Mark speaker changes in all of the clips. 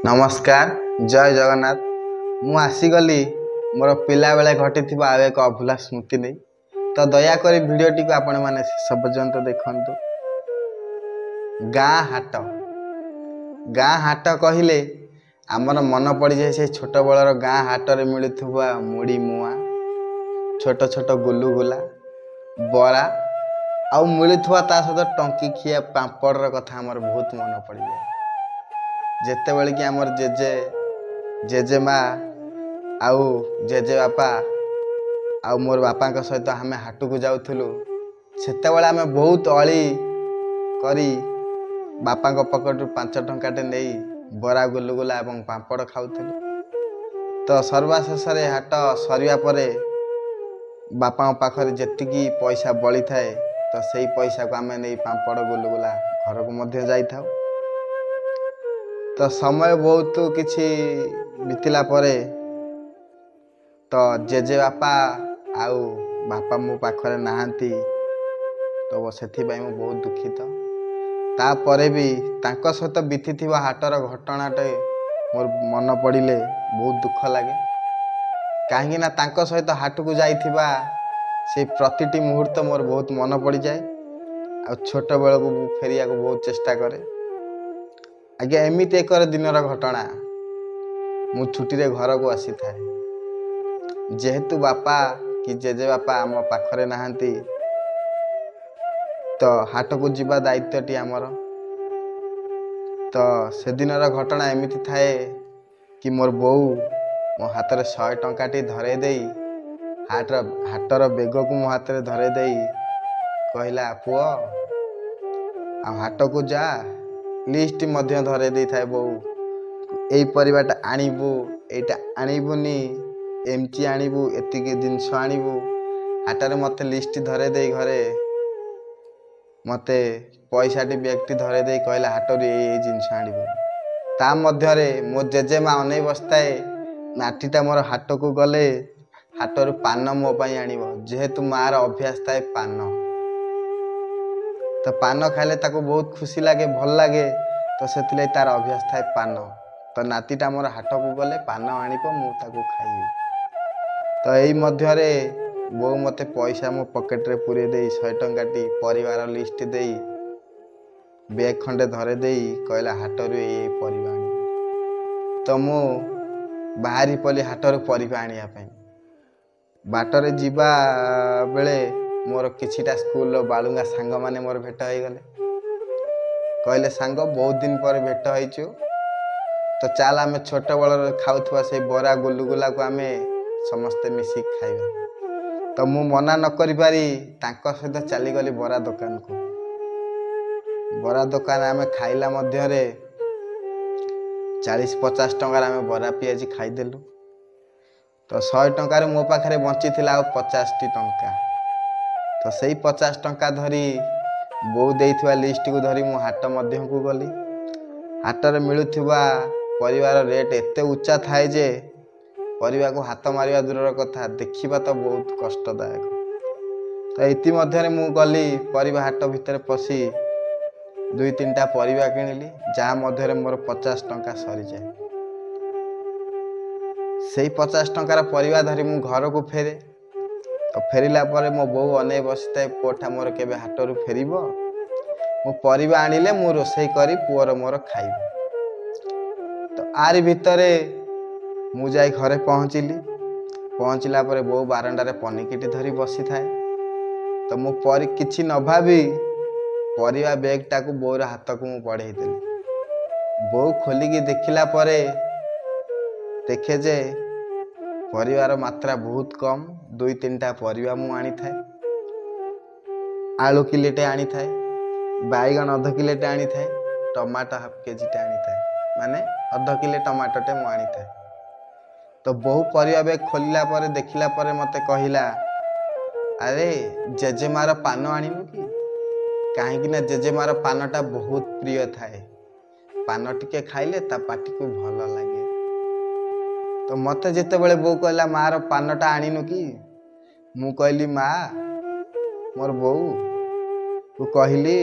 Speaker 1: नमस्कार जय जगन्नाथ। मु आसीगली मोर पिला बेले घटी आउ एक अभुला स्मृति नहीं। तो दयाकोरी भिडटी को आपण मैंने शेष पर्यंत देखु। गाँ हाट कहले आमर मन पड़ जाए से छोट बलर गाँ हाटर मिलुवा मुड़ी मुआ छोट छोट गुलुगुला बरा आउ मिलुवा ता सहित टंकी खिया पापड़ कथा आमर बहुत मन पड़ जाए। जेते बेले कि आमर जेजेमा आउ जेजे बापा आउ मोर बापा सहित आम हाट को जाऊलु सेते बेले आम बहुत अली करी बापा पकेट 5 टंकाटे नहीं बरा गुलुगुला एवं पापड़ खाऊलु। तो सर्वशेष हाट सरिया परे बापा पाखरे जेतिकी पैसा बड़ी थाए तो सही पैसा को आम नहीं पापड़ गुलुगुला घर को मध्य जाई थाउ। तो समय बहुत किछि बीतला परे तो जेजे बापा आउ बापा मो पाखरे नाहांती तो सेथि मु बहुत दुखित। तापरे भी तांको सहित बीती हाटर घटनाटे मोर मन पड़िले बहुत दुख लगे। कहीं ना तांको सहित हाट को जाइथिबा से प्रतिटी मुहूर्त मोर बहुत मन पड़ जाए। आ छोट बेल को फेरिया को बहुत चेष्टा करे। आज्ञा एमती एक दिनर घटना मु छुट्टी रे घर को आसी थाए जेहेतु बापा कि जेजे बापा आम पाखरे नाहांती तो हाट को जीवा दायित्वटी आमर। तो से दिनर घटना एमती थाए कि मोर बोऊ मो हाथ में 100 टंकाटी धरे दे हाटर बेग को मो हाथ में धरे दे कहला पुओ आ हाट को जा लिस्ट मध्य धरे दे थाए बोऊ एई परिवाटा आनिबू एटा आनिबुनी एमची आनिबू एतिके जिनस आनिबू हाटर मते लिस्ट धरे दे घरे मते पैसाटी बैगटी धरे दे कहला हाटर ए जिनस आनिबू। ता मध्यरे मो जेजेमा अनै बस्ताए नाटीटा मोर हाट को गले हाटर पान मो पई आनिबो जेहेतु मार अभ्यास थाए पान। तो पान खाइले ताको बहुत खुशी लगे भल लगे तो से तार अभ्यास थाए पान। तो नातीटा मोर हाट को गले पान आनिबो मु ताको खाइबी। तो एई मध्यरे बो मते पैसा मो पॉकेट रे पुरे देई 100 टंकाटी परिवार लिस्ट देई बैग खंडे धरे देई कहला हाटरू ए परिवा आनिबो। तो मु बाहरी पली हाटर परिवा आनिया पई बाटरे जीवा बेले मोर किछिटा स्कूल बालुंगा सांग माने मोर भेट हो गले। कहले सांग बहुत दिन पर भेट होइछु तो चाल आम छोट बल खाऊथुआ से बरा गुलुगुला को आम समस्ते मिसिक खाइबा। तो मु मना न करि पारी तांको सहित चली गली बरा दुकान को। बरा दुकान आम खाइला मध्यरे 40-50 टंकार आम बरा पियाजी खाइदेलु। तो 100 टंकार मो पाखरे बंची थिला आ 50 टंका। तो सही 50 टंका धरी बो देइथिबा लिस्ट को धरी मु हाट मध्य को गली। हाटर मिलुथिबा परिवार रेट एते उच्चा थाए जे परिवार को हाथ मारिया दूरर कथा देखिबा तो बहुत कष्टदायक। तो इति मध्यरे मु गली परिवा हाट भितर पसी 2-3टा परिवा किनिली जहाँ मध्यरे मोर 50 टंका सरी जाए। सेही 50 टंकार परिवा धरी मु घर को फेरे। तो फेरिला परे मो बोऊ अनै बसिताए पुओठा मोर केबे हाटरू फेरिबो मु परिवा आनिले मु रोसई करी पुओर मोर खाइबो। तो आरी भितरे मु जाई घरे पहुँचिला परे बोऊ बारंडारे पनिकिटी धरी बसी थाए। तो मु किछि न भाबी परिवा बैगटा को बोऊर हाथ को मु बढ़ेई देली। बोऊ खोलिकी देखिला परे देखे जे परिवार मात्रा बहुत कम 2-3टा परिवा मु आनी थाए। आलू किलेटे आनी थाए बैगन अध किलेटे आनी थाए टमाटो हाफ केजीटे आनी थाए माने अध किले टमाटोटे मु आनी थाए। तो बहु परिवा बैग खोलिला परे देखिला परे मते कहिला अरे जेजेमार पान आनिनु कि काहेकि ना जेजेमार पानटा बहुत प्रिय थाए पान टिके खाइले ता पाटी को भल लागे। तो मत जिते बड़े बो कहला मार पानटा आनिनु कि मु कहली माँ मोर बोऊ कहली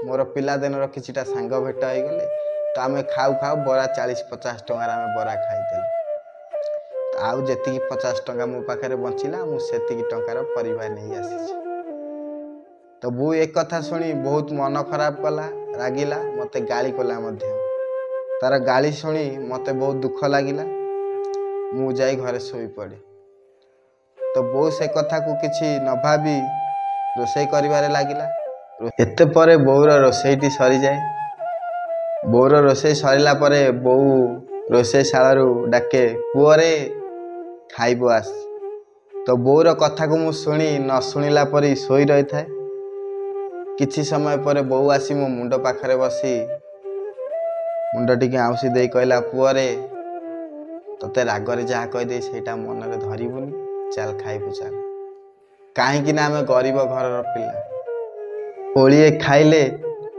Speaker 1: मोर पिला दिन किछिटा सांग भेट हो गले तो आम खाऊ खाऊ बरा 40-50 टंकार आम बरा खाईदेलु। आउ जेतिकी 50 टंका मो पाखे बंचला मुझे टंकार परिवा नहीं आसी। तो बो एक कथा शुणी बहुत मन खराब कला, रागिला, मते गाली कला मध्य। तार गाली शुणी मते बहुत दुख लगिला। मु जाई घरे सोई पड़े। तो बो से कथा को किछि न भाबी रोसई करिवारे लागिला। एते परे बोर रोसईटी सरी जाए। बोर रोसई सरिला परे बोऊ रोसई शालारू डाके पुअरे खाइबो आस। तो बोर कथा को मु शुणी न शुणिला परी सोई रही थाए। किछि समय पर बोऊ आसी मो मुंड पाखरे बसी मुंड टिके आउसी देई कहला, पुअरे तते रागरे जहा कह दे सेटा मनरे धरिबुनी, चल खाइबु चल। काहेकि ना आमे गरीब घरर पिला, ओलिए खाइले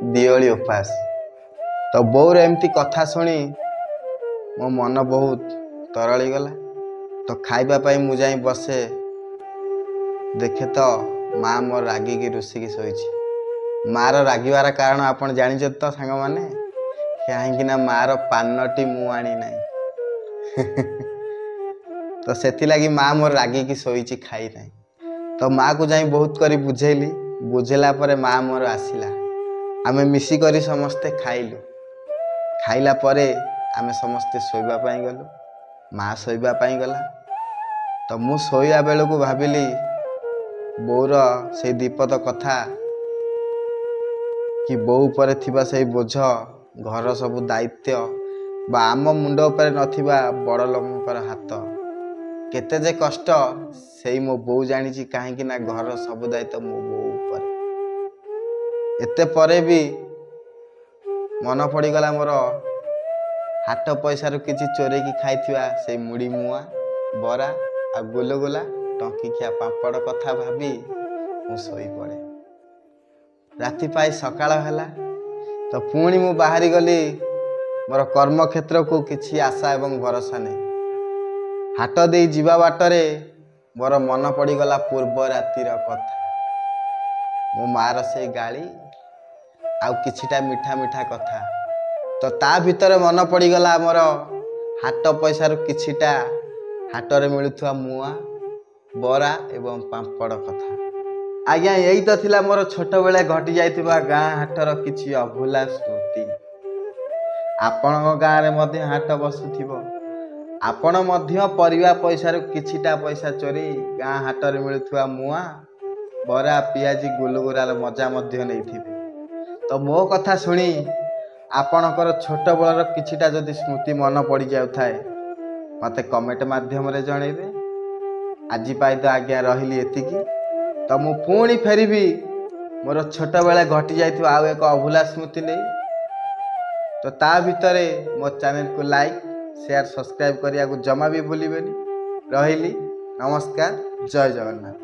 Speaker 1: दियोली उपास। तो बोऊर एमती कथा शुणी मो मन बहुत तरली गला। तो खाइबा पाई मु जाई बसे, देखे तो माँ मोर रागिकी रुसिकी शोइछि। मार रागिवार कारण आपण जानिछत तो सांग माने, कहीं मार पानटी मु आनी नहीं। तो सेति लगी माँ मोर रागिकी शोइछि खाई नहीं। तो माँ को जाई बहुत करी बुझेली। बुझेला परे माँ मोर आसिला। आमे मिसी करी समस्ते खाइलु। खाइला परे आमे समस्ते सोइबा पाई गलु। माँ सोइबा पाई गला। तो मु सोइया बेलू को भाबिली बोर से दीपद कथा कि बोऊ पर थिबा से बोझ, घर सब दायित्व बा आम मुंड पर नथिबा बड़ लोकंकर हाथ केते जे कष्ट सेई मो बोऊ जानिछि। काहेकि ना घर सब दायित्व मो बोऊ पर। एते परे भी मन पड़ी गला मोर हाट पैसा रु किछि चोरे की खाइथिबा से मुड़ी मुआ, बरा आ गुलगुला, टंकीखिया पापड़ कथा भाबी मु सोई पड़े। राति पाई सकाळ हैला। तो पुणी मु बाहरी गली मोर कर्म क्षेत्र को किछि आशा एवं भरोसा नहीं। हाट दे जीवा बाटरे मोर मन पड़ी गला पूर्व रातिर कथा, मो मार से गाली आउ किछिटा मीठा मीठा कथा। तो ता भितर मन पड़ी गला मोर हाट पैसा रु किछिटा हाटरे मिलुथुआ मुआ, बरा एवं पापड़ कथा। आज्ञा यही तो थिला मोर छोट बेले घटी जाइथिबा गाँ हाटर किछि अभूला स्मृति। आपण गाँव रे मध्य हाट बसुथिबो। आपण मध्य परिवा पैसा रु किछिटा पैसा चोरी गाँ हाटरे मिलुथुआ मुआ, बरा, पियाजी, गुलगुरार मजा मध्य नैथिबे। तो मो कथा शुणी आपणकर छोट बेलर किछिटा जदि स्मृति मन पड़ी जाउथाए मते कमेंट माध्यम रे जणैबे। आजि पाई तो आज्ञा रहिली एतिकी। तो मु पुणी फेरिबी मोर छोट बेले घटी जाइथिबा आउ एक अभूला स्मृति नहीं। तो ता भितरे मो चैनल को लाइक, शेयर, सब्सक्राइब करिया को जमा भी भूलिबेनी। रहिली, नमस्कार, जय जगन्नाथ।